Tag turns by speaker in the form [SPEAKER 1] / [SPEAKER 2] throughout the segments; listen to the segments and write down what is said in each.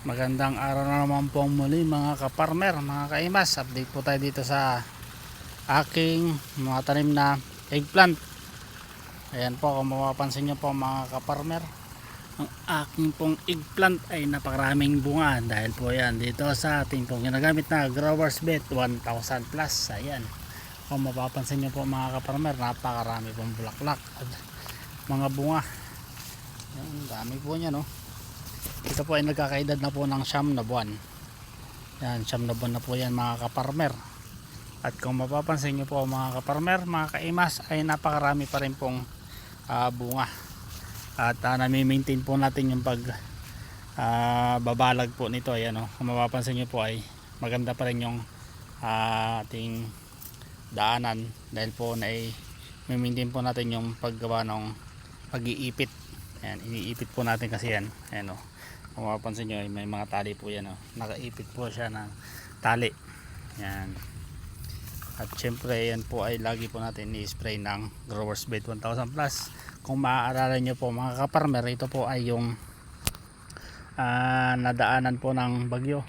[SPEAKER 1] Magandang araw na naman po muli mga kaparmer, mga kaimas. Update po tayo dito sa aking mga tanim na eggplant. Ayan po, kung mapapansin nyo po mga kaparmer, ang aking pong eggplant ay napakaraming bunga. Dahil po yan dito sa ating pong ginagamit na Growers Bet 1000 plus. Ayan, kung mapapansin nyo po mga kaparmer, napakarami pong bulaklak at mga bunga. Ayan, dami po niya, no. Ito po ay nagkakaedad na po ng 9 na buwan. Yan, 9 na buwan na po yan mga kaparmer. At kung mapapansin nyo po mga kaparmer, mga kaimas, ay napakarami pa rin pong bunga. At nami-maintain po natin yung babalag po nito. Ayan, kung mapapansin nyo po ay maganda pa rin yung ating daanan. Dahil po na i-maintain po natin yung paggawa ng pag-iipit. Ayan, iniipit po natin kasi yan. Ayan, kung mapapansin nyo may mga tali po yan, nakaipit po siya ng tali. Yan. At syempre yan po ay lagi po natin i-spray ng Growers Bet 1000 plus. Kung maaalala nyo po mga kaparmer, ito po ay yung nadaanan po ng bagyo,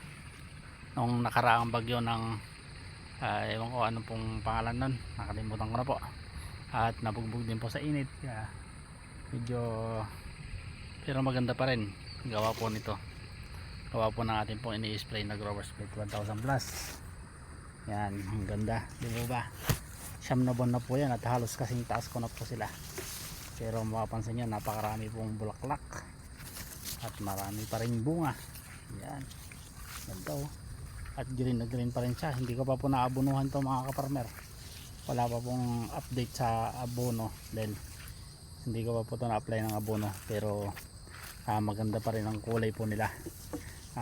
[SPEAKER 1] nung nakaraang bagyo ng ewan ko ano pong pangalan nun, nakalimutan ko na po. At nabugbog din po sa init, kaya medyo, pero maganda pa rin gawa po nito, gawa po ng ating pong ini-spray na Growers Bet 1000 plus. Yan, ang ganda, di ba? 9 na buwan na po yan at halos kasing taas ko na po sila, pero mapapansin nyo napakarami pong bulaklak at marami pa rin bunga. Yan, ganda. At green na green pa rin siya. Hindi ko pa po naabunuhan to mga kaparmer, wala pa pong update sa abono dahil hindi ko pa po ito na-apply ng abono. Pero maganda pa rin ang kulay po nila,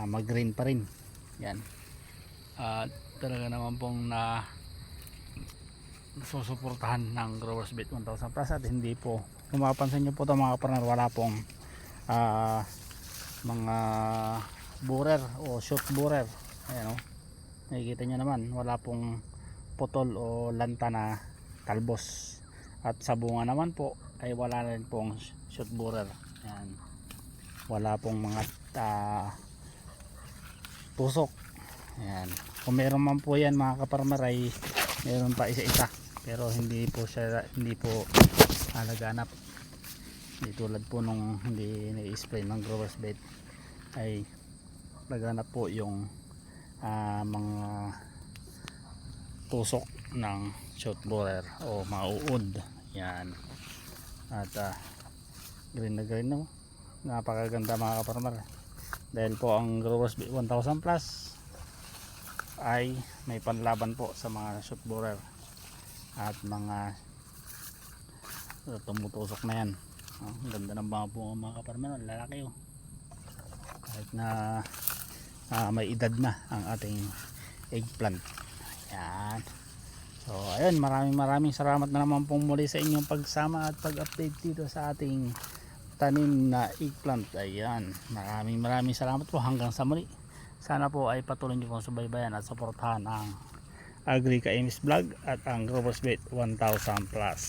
[SPEAKER 1] mag green pa rin. Yan, talaga naman pong susuportahan ng Growers Bet 1000 plus. At hindi po, kung mapapansin nyo po ito mga partner, wala pong mga borer o shoot borer. Ayan, nakikita nyo naman, wala pong putol o lanta na talbos. At sa bunga naman po ay wala rin pong shoot borer. Ayan, wala pong mga tusok. Ayan, kung meron man po yan mga kaparmer ay meron pa isa-isa, pero hindi po naghanap. Hindi tulad po nung hindi na-spray ng Growers Bet, ay naghanap po yung mga tusok ng shoot borer o mga uod. Yan, at green na green, napakaganda mga kaparmer. Dahil po ang Growers Bet 1000 plus ay may panlaban po sa mga shoot borer at mga tumutusok na yan. Ang ganda ng mga kaparmer, lalaki kahit na may edad na ang ating eggplant. Yan. So ayun, maraming salamat na naman pong muli sa inyong pagsama at pag-update dito sa ating tanim na eggplant. Ayan, maraming salamat po. Hanggang sa muli, sana po ay patuloy nyo pong subaybayan at suportahan ang Agri Kaimis Vlog at ang Growers Bet 1000 plus.